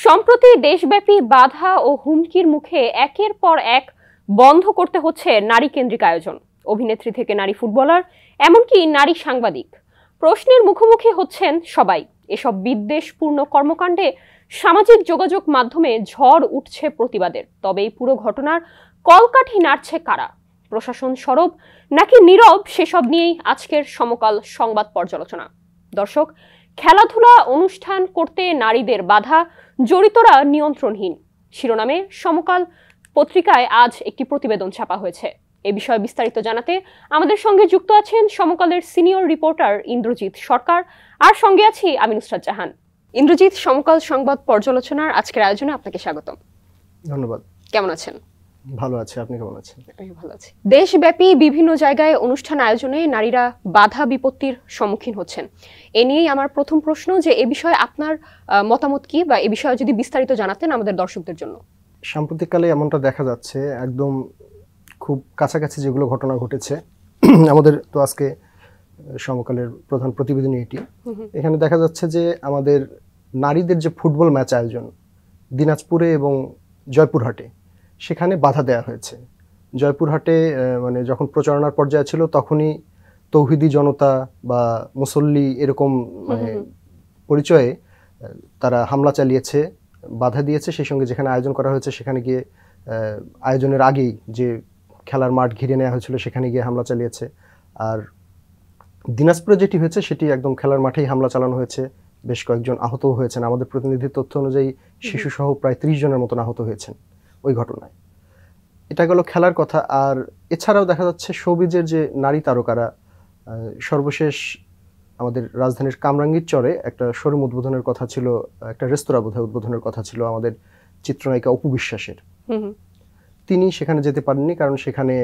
সম্প্রতি দেশব্যাপী বাধা ও হুমকির মুখে একের পর এক বন্ধ করতে হচ্ছে নারী কেন্দ্রিক আয়োজন। অভিনেত্রী থেকে নারী ফুটবলার, এমনকি নারী সাংবাদিক, প্রশ্নের মুখোমুখি হচ্ছেন সবাই। এসব বিদ্বেষপূর্ণ কর্মকাণ্ডে সামাজিক যোগাযোগ মাধ্যমে ঝড় উঠছে প্রতিবাদের। তবে এই পুরো ঘটনার কলকাঠি নাড়ছে কারা? প্রশাসন সরব নাকি নীরব? সেসব নিয়েই আজকের সমকাল সংবাদ পর্যালোচনা। দর্শক, খেলাধুলা অনুষ্ঠান করতে নারীদের বাধা, জড়িতরা নিয়ন্ত্রণহীন শিরোনামে সমকাল পত্রিকায় আজ একটি প্রতিবেদন ছাপা হয়েছে। এ বিষয়ে বিস্তারিত জানাতে আমাদের সঙ্গে যুক্ত আছেন সমকালের সিনিয়র রিপোর্টার ইন্দ্রজিৎ সরকার, আর সঙ্গে আছি আমি নুসরাত জাহান। ইন্দ্রজিৎ, সমকাল সংবাদ পর্যালোচনার আজকের আয়োজনে আপনাকে স্বাগতম। ধন্যবাদ। কেমন আছেন? ভালো আছি, আপনি কেমন আছেন? আমি ভালো আছি। দেশব্যাপী বিভিন্ন জায়গায় অনুষ্ঠান আয়োজনে নারীরা বাধা বিপত্তির সম্মুখীন হচ্ছেন। এ নিয়েই আমার প্রথম প্রশ্ন, যে এ বিষয়ে আপনার মতামত কি, বা এ বিষয়ে যদি বিস্তারিত জানাতেন আমাদের দর্শকদের জন্য। সাম্প্রতিককালে এমনটা দেখা যাচ্ছে, একদম খুব কাছাকাছি যেগুলো ঘটনা ঘটেছে। আমাদের তো আজকে সমকালের প্রধান প্রতিবেদনী এটি। এখানে দেখা যাচ্ছে যে আমাদের নারীদের যে ফুটবল ম্যাচ আয়োজন দিনাজপুরে এবং জয়পুরহাটে, সেখানে বাধা দেওয়া হয়েছে। জয়পুরহাটে মানে যখন প্রচারণার পর্যায়ে ছিল তখনই তৌহিদি জনতা বা মুসল্লি এরকম পরিচয়ে তারা হামলা চালিয়েছে, বাধা দিয়েছে। সেই সঙ্গে যেখানে আয়োজন করা হয়েছে সেখানে গিয়ে আয়োজনের আগেই যে খেলার মাঠ ঘিরে নেওয়া হয়েছিল সেখানে গিয়ে হামলা চালিয়েছে। আর দিনাজপুরে যেটি হয়েছে সেটি একদম খেলার মাঠেই হামলা চালানো হয়েছে, বেশ কয়েকজন আহতও হয়েছেন। আমাদের প্রতিনিধির তথ্য অনুযায়ী শিশুসহ প্রায় 30 জনের মতন আহত হয়েছেন ওই ঘটনায়। এটা গেল খেলার কথা। আর এছাড়াও দেখা যাচ্ছে শোবিজের যে নারী তারকারা, সর্বশেষ আমাদের রাজধানীর কামরাঙ্গীর চরে একটা শোরুম উদ্বোধনের কথা ছিল, একটা রেস্তোরাঁ বোধহয় উদ্বোধনের কথা ছিল আমাদের চিত্রনায়িকা অপু বিশ্বাসের। তিনি সেখানে যেতে পারেননি, কারণ সেখানে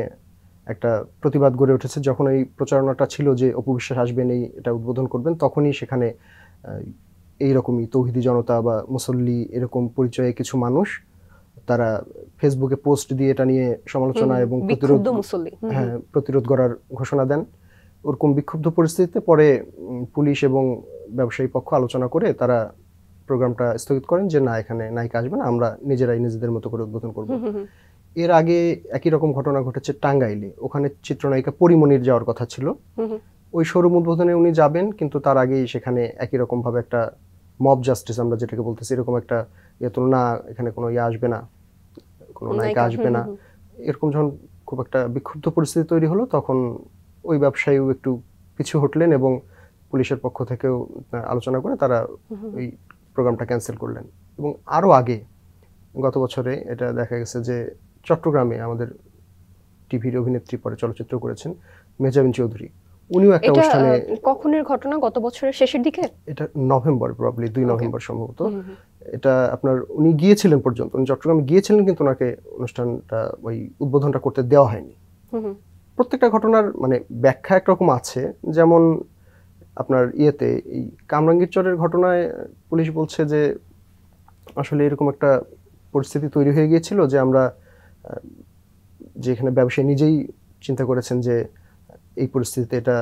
একটা প্রতিবাদ গড়ে উঠেছে। যখন এই প্রচারণাটা ছিল যে অপু বিশ্বাস আসবেন, এটা উদ্বোধন করবেন, তখনই সেখানে এইরকমই তৌহিদি জনতা বা মুসল্লি এরকম পরিচয়ে কিছু মানুষ তারা ফেসবুকে পোস্ট দিয়ে এটা নিয়ে সমালোচনা এবং প্রতিরোধ করার ঘোষণা দেন। ওরকম বিক্ষুব্ধ পরিস্থিতিতে পরে পুলিশ এবং ব্যবসায়ী পক্ষ আলোচনা করে তারা প্রোগ্রামটা স্থগিত করেন, যে না, এখানে নায়িকা আসবে না, আমরা নিজেরাই নিজেদের মতো করে উদ্বোধন করব। এর আগে একই রকম ঘটনা ঘটেছে টাঙ্গাইলে। ওখানে চিত্রনায়িকা পরিমণির যাওয়ার কথা ছিল, ওই শোরুম উদ্বোধনে উনি যাবেন, কিন্তু তার আগেই সেখানে একই রকম ভাবে একটা মব জাস্টিস আমরা যেটাকে বলতেছি, এরকম একটা না, এখানে কোনো আসবে না, কোনো নায়িকা আসবে না, এরকম যখন খুব একটা বিক্ষুব্ধ পরিস্থিতি তৈরি হলো, তখন ওই ব্যবসায়ীও একটু পিছু হটলেন এবং পুলিশের পক্ষ থেকেও আলোচনা করে তারা ওই প্রোগ্রামটা ক্যান্সেল করলেন। এবং আরও আগে গত বছরে এটা দেখা গেছে যে চট্টগ্রামে আমাদের টিভির অভিনেত্রী, পরে চলচ্চিত্র করেছেন, মেহজাবিন চৌধুরী, উনিও একটা অনুষ্ঠানে। কখনের ঘটনা? গত বছরের শেষের দিকে, এটা নভেম্বর, প্রবাবলি 2 নভেম্বর সম্ভবত। এটা আপনার উনি গিয়েছিলেন পর্যন্ত, উনি চট্টগ্রামে গিয়েছিলেন, কিন্তু ওনাকে অনুষ্ঠানটা ওই উদ্বোধনটা করতে দেওয়া হয়নি। প্রত্যেকটা ঘটনার মানে ব্যাখ্যা একরকম আছে। যেমন আপনার এই কামরাঙ্গীর চরের ঘটনায় পুলিশ বলছে যে আসলে এরকম একটা পরিস্থিতি তৈরি হয়ে গিয়েছিল যে আমরা যেখানে ব্যবসায়ী নিজেই চিন্তা করেছেন যে এই পরিস্থিতিতে এটা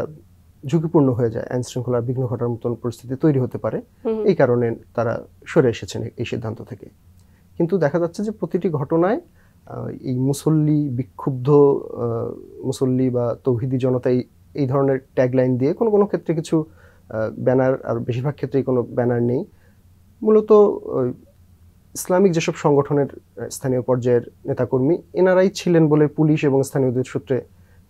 ঝুঁকিপূর্ণ হয়ে যায়, আইন শৃঙ্খলার বিঘ্ন ঘটার মতন পরিস্থিতি তৈরি হতে পারে, এই কারণে তারা সরে এসেছেন এই সিদ্ধান্ত থেকে। কিন্তু দেখা যাচ্ছে যে প্রতিটি ঘটনায় এই মুসল্লি, বিক্ষুব্ধ মুসল্লি বা তৌহিদি জনতা এই ধরনের ট্যাগলাইন দিয়ে কোনো কোনো ক্ষেত্রে কিছু ব্যানার, আর বেশিরভাগ ক্ষেত্রেই কোনো ব্যানার নেই, মূলত ইসলামিক যেসব সংগঠনের স্থানীয় পর্যায়ের নেতাকর্মী এনারাই ছিলেন বলে পুলিশ এবং স্থানীয়দের সূত্রে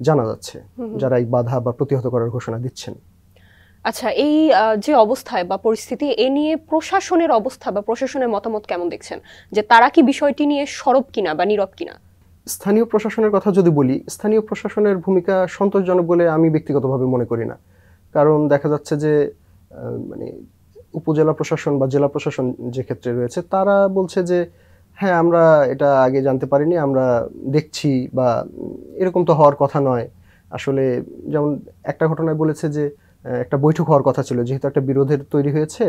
জানা যাচ্ছে, যারা এই বাধা বা প্রতিহত করার ঘোষণা দিচ্ছেন। আচ্ছা, এই যে অবস্থায় বা পরিস্থিতি, এ নিয়ে প্রশাসনের অবস্থা বা প্রশাসনের মতামত কেমন দেখছেন? যে তারা কি বিষয়টি নিয়ে সরব কিনা বা নীরব কিনা? স্থানীয় প্রশাসনের কথা যদি বলি, স্থানীয় প্রশাসনের ভূমিকা সন্তোষজনক বলে আমি ব্যক্তিগতভাবে মনে করি না। কারণ দেখা যাচ্ছে যে মানে উপজেলা প্রশাসন বা জেলা প্রশাসন যে ক্ষেত্রে রয়েছে, তারা বলছে যে হ্যাঁ, আমরা এটা আগে জানতে পারিনি, আমরা দেখছি, বা এরকম তো হওয়ার কথা নয়। আসলে যেমন একটা ঘটনায় বলেছে যে একটা বৈঠক হওয়ার কথা ছিল, যেহেতু একটা বিরোধের তৈরি হয়েছে,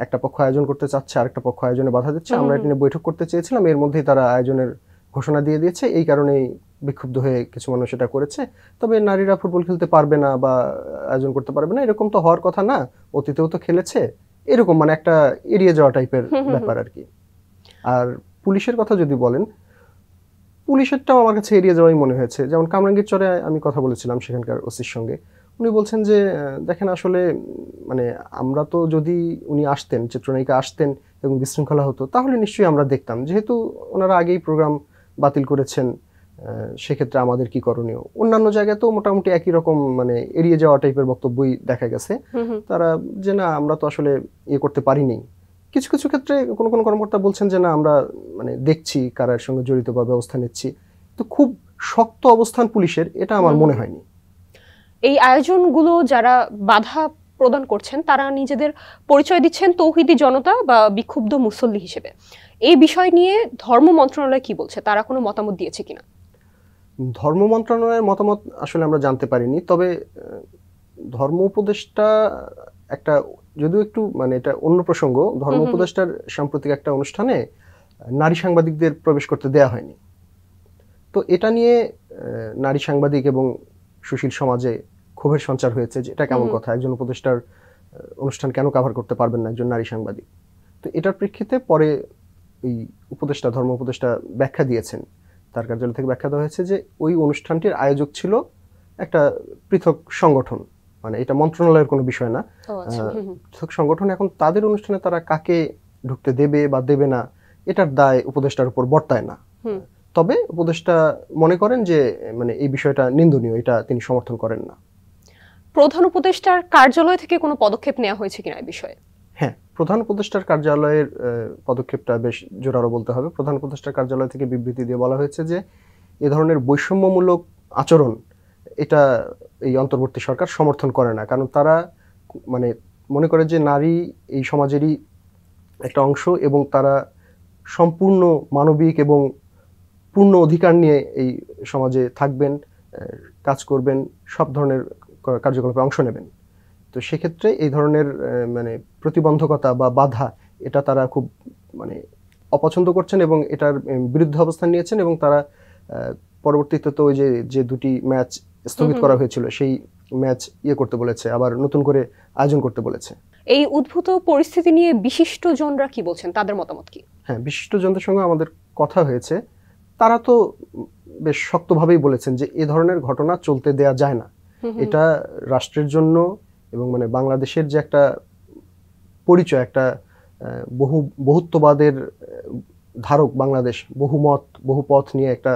একটা পক্ষ আয়োজন করতে চাচ্ছে, আরেকটা পক্ষ আয়োজনে বাধা দিচ্ছে, আমরা এটা নিয়ে বৈঠক করতে চেয়েছিলাম, এর মধ্যেই তারা আয়োজনের ঘোষণা দিয়ে দিয়েছে, এই কারণেই বিক্ষুব্ধ হয়ে কিছু মানুষ এটা করেছে। তবে নারীরা ফুটবল খেলতে পারবে না বা আয়োজন করতে পারবে না, এরকম তো হওয়ার কথা না, অতীতেও তো খেলেছে, এরকম মানে একটা এড়িয়ে যাওয়া টাইপের ব্যাপার আর কি। আর পুলিশের কথা যদি বলেন, পুলিশেরটাও আমার কাছে এড়িয়ে যাওয়াই মনে হয়েছে। যেমন কামরাঙ্গীর চরে আমি কথা বলেছিলাম সেখানকার ওসির সঙ্গে, উনি বলছেন যে দেখেন আসলে মানে আমরা তো যদি উনি আসতেন, চিত্রনায়িকা আসতেন এবং বিশৃঙ্খলা হতো তাহলে নিশ্চয়ই আমরা দেখতাম, যেহেতু ওনারা আগেই প্রোগ্রাম বাতিল করেছেন সেক্ষেত্রে আমাদের কি করণীয়। অন্যান্য জায়গায় তো মোটামুটি একই রকম মানে এড়িয়ে যাওয়া টাইপের বক্তব্যই দেখা গেছে তারা, যে না আমরা তো আসলে ইয়ে করতে পারিনি। কিছু কিছু ক্ষেত্রে কোনো কোনো কর্মকর্তা বলছেন যে না আমরা মানে দেখছি কারা এর সঙ্গে জড়িত বা ব্যবস্থা নিচ্ছি, তো খুব শক্ত অবস্থান পুলিশের এটা আমার মনে হয়নি। এই আয়োজনগুলো যারা বাধা প্রদান করছেন তারা নিজেদের পরিচয় দিচ্ছেন তৌহিদি জনতা বা বিক্ষুব্ধ মুসল্লি হিসেবে। এই বিষয় নিয়ে ধর্ম মন্ত্রণালয় কি বলছে, তারা কোনো মতামত দিয়েছে কিনা? ধর্ম মন্ত্রণালয়ের মতামত আসলে আমরা জানতে পারিনি, তবে ধর্ম উপদেষ্টা একটা যদিও একটু মানে এটা অন্য প্রসঙ্গ, ধর্ম উপদেষ্টার সাম্প্রতিক একটা অনুষ্ঠানে নারী সাংবাদিকদের প্রবেশ করতে দেয়া হয়নি। তো এটা নিয়ে নারী সাংবাদিক এবং সুশীল সমাজে ক্ষোভের সঞ্চার হয়েছে যে এটা কেমন কথা, একজন উপদেষ্টার অনুষ্ঠান কেন কভার করতে পারবেন না একজন নারী সাংবাদিক। তো এটার প্রেক্ষিতে পরে এই উপদেষ্টা, ধর্ম উপদেষ্টা ব্যাখ্যা দিয়েছেন, তার কার্যালয় থেকে ব্যাখ্যা দেওয়া হয়েছে যে ওই অনুষ্ঠানটির আয়োজক ছিল একটা পৃথক সংগঠন, মানে এটা মন্ত্রণালয়ের কোনো বিষয় না, পৃথক সংগঠন। এখন তাদের অনুষ্ঠানে তারা কাকে ঢুকতে দেবে বা দেবে না এটার দায় উপদেষ্টার উপর বর্তায় না। তবে উপদেষ্টা মনে করেন যে মানে এই বিষয়টা নিন্দনীয়, এটা তিনি সমর্থন করেন না। প্রধান উপদেষ্টার কার্যালয় থেকে কোনো পদক্ষেপ নেওয়া হয়েছে কিনা এই বিষয়ে? হ্যাঁ, প্রধান উপদেষ্টার কার্যালয়ের পদক্ষেপটা বেশ জোরালো বলতে হবে। প্রধান উপদেষ্টার কার্যালয় থেকে বিবৃতি দিয়ে বলা হয়েছে যে এ ধরনের বৈষম্যমূলক আচরণ এটা এই অন্তর্বর্তী সরকার সমর্থন করে না, কারণ তারা মানে মনে করে যে নারী এই সমাজেরই একটা অংশ এবং তারা সম্পূর্ণ মানবিক এবং পূর্ণ অধিকার নিয়ে এই সমাজে থাকবেন, কাজ করবেন, সব ধরনের কার্যকলাপে অংশ নেবেন। তো সেক্ষেত্রে এই ধরনের মানে প্রতিবন্ধকতা বা বাধা এটা তারা খুব মানে অপছন্দ করছেন এবং এটার বিরুদ্ধে অবস্থান নিয়েছেন, এবং তারা পরবর্তীতে তো ওই যে দুটি ম্যাচ স্থগিত করা হয়েছিল সেই ম্যাচ করতে বলেছে, আবার নতুন করে আয়োজন করতে বলেছে। এই উদ্ভূত পরিস্থিতি নিয়ে বিশিষ্টজনরা কি বলছেন, তাদের মতামত কি? হ্যাঁ, বিশিষ্টজনদের সঙ্গে আমাদের কথা হয়েছে, তারা তো বেশ শক্তভাবেই বলেছেন যে এ ধরনের ঘটনা চলতে দেয়া যায় না। এটা রাষ্ট্রের জন্য এবং মানে বাংলাদেশের যে একটা পরিচয়, একটা বহুত্ববাদের ধারক বাংলাদেশ, বহুমত বহুপথ নিয়ে একটা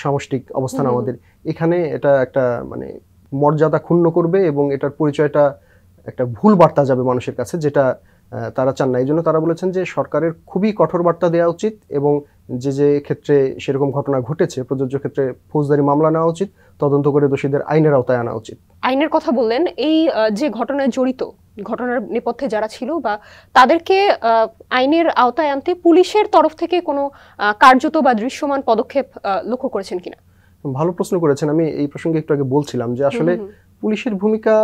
সামষ্টিক অবস্থান আমাদের, এখানে এটা একটা মানে মর্যাদা ক্ষুণ্ণ করবে এবং এটার পরিচয়টা একটা ভুল বার্তা যাবে মানুষের কাছে, যেটা তারা চান না। এই জন্য তারা বলেছেন যে সরকারের খুবই কঠোর বার্তা দেওয়া উচিত এবং যে ক্ষেত্রে সেরকম ঘটনা ঘটেছে প্রযোজ্য ক্ষেত্রে ফৌজদারি মামলা নেওয়া উচিত, তদন্ত করে দোষীদের আইনের আওতায় আনা উচিত। আইনের কথা বললেন, এই যে ঘটনায় জড়িত, ঘটনার নেপথ্যে যারা ছিল বা তাদেরকে আইনের আওতায় আনতে পুলিশের তরফ থেকে কোনো কার্যত বা দৃশ্যমান পদক্ষেপ লক্ষ্য করেছেন কিনা? ভালো প্রশ্ন করেছেন। আমি এই প্রসঙ্গে একটু আগে বলছিলাম যে আসলে পুলিশের ভূমিকা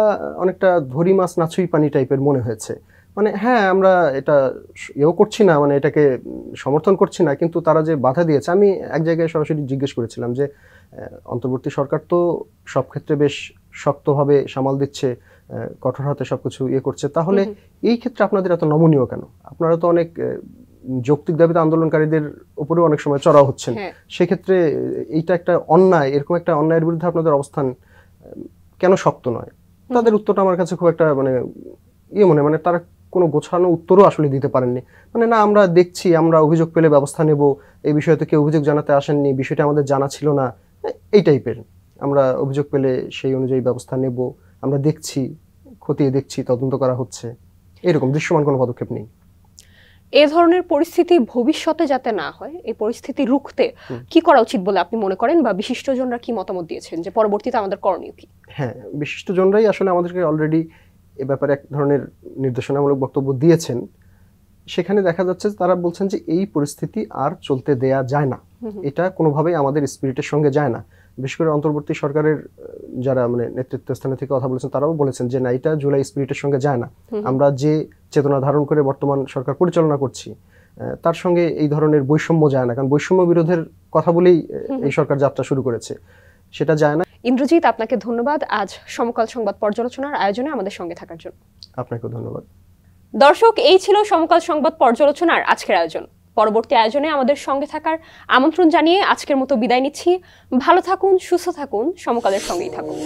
অনেকটা ধরি মাছ নাছুই পানি টাইপের মনে হয়েছে। মানে হ্যাঁ, আমরা এটা করছি না, মানে এটাকে সমর্থন করছি না, কিন্তু তারা যে বাধা দিয়েছে, আমি এক জায়গায় সরাসরি জিজ্ঞেস করেছিলাম যে অন্তর্বর্তী সরকার তো সব ক্ষেত্রে বেশ শক্তভাবে সামাল দিচ্ছে, কঠোর হাতে সবকিছু করছে, তাহলে এই ক্ষেত্রে আপনাদের এত নমনীয় কেন? আপনারা তো অনেক যৌক্তিক দাবিতে আন্দোলনকারীদের উপরেও অনেক সময় চড়াও হচ্ছেন, সেক্ষেত্রে এইটা একটা অন্যায়, এরকম একটা অন্যায়ের বিরুদ্ধে আপনাদের অবস্থান কেন শক্ত নয়? তাদের উত্তরটা আমার কাছে খুব একটা মানে মানে তারা কোনো গোছানো উত্তরও আসলে দিতে পারেননি। মানে না, আমরা দেখছি, আমরা অভিযোগ পেলে ব্যবস্থা নেব, এই বিষয়তে কেউ অভিযোগ জানাতে আসেননি, বিষয়টা আমাদের জানা ছিল না, এই টাইপের। আমরা অভিযোগ পেলে সেই অনুযায়ী ব্যবস্থা নেব, আমরা দেখছি, খতিয়ে দেখছি, তদন্ত করা হচ্ছে, এরকম দৃশ্যমান কোনো পদক্ষেপ নেই। এ ধরনের পরিস্থিতি ভবিষ্যতে যাতে না হয়, এই পরিস্থিতি রুখতে কি করা উচিত বলে আপনি মনে করেন, বা বিশিষ্টজনরা কি মতামত দিয়েছেন যে পরবর্তীতে আমাদের করণীয় কি? হ্যাঁ, বিশিষ্টজনরাই আসলে আমাদেরকে অলরেডি এ ব্যাপারে এক ধরনের নির্দেশনামূলক বক্তব্য দিয়েছেন। সেখানে দেখা যাচ্ছে তারা বলছেন যে এই পরিস্থিতি আর চলতে দেয়া যায় না, এটা কোনোভাবেই আমাদের স্পিরিটের সঙ্গে যায় না। বিশেষ করে অন্তর্বর্তী সরকারের যারা মানে নেতৃত্ব স্থানে থেকে কথা বলেছেন তারাও বলেছেন যে না, এটা জুলাই স্পিরিটের সঙ্গে যায় না। আমরা যে চেতনা ধারণ করে বর্তমান সরকার পরিচালনা করছি তার সঙ্গে এই ধরনের বৈষম্য যায় না, কারণ বৈষম্য বিরোধের কথা বলেই এই সরকার যাত্রা শুরু করেছে, সেটা যায় না। ইন্দ্রজিৎ, আপনাকে ধন্যবাদ আজ সমকাল সংবাদ পর্যালোচনার আয়োজনে আমাদের সঙ্গে থাকার জন্য। আপনাকেও ধন্যবাদ। দর্শক, এই ছিল সমকাল সংবাদ পর্যালোচনার আজকের আয়োজন। পরবর্তী আয়োজনে আমাদের সঙ্গে থাকার আমন্ত্রণ জানিয়ে আজকের মতো বিদায় নিচ্ছি। ভালো থাকুন, সুস্থ থাকুন, সমকালের সঙ্গেই থাকুন।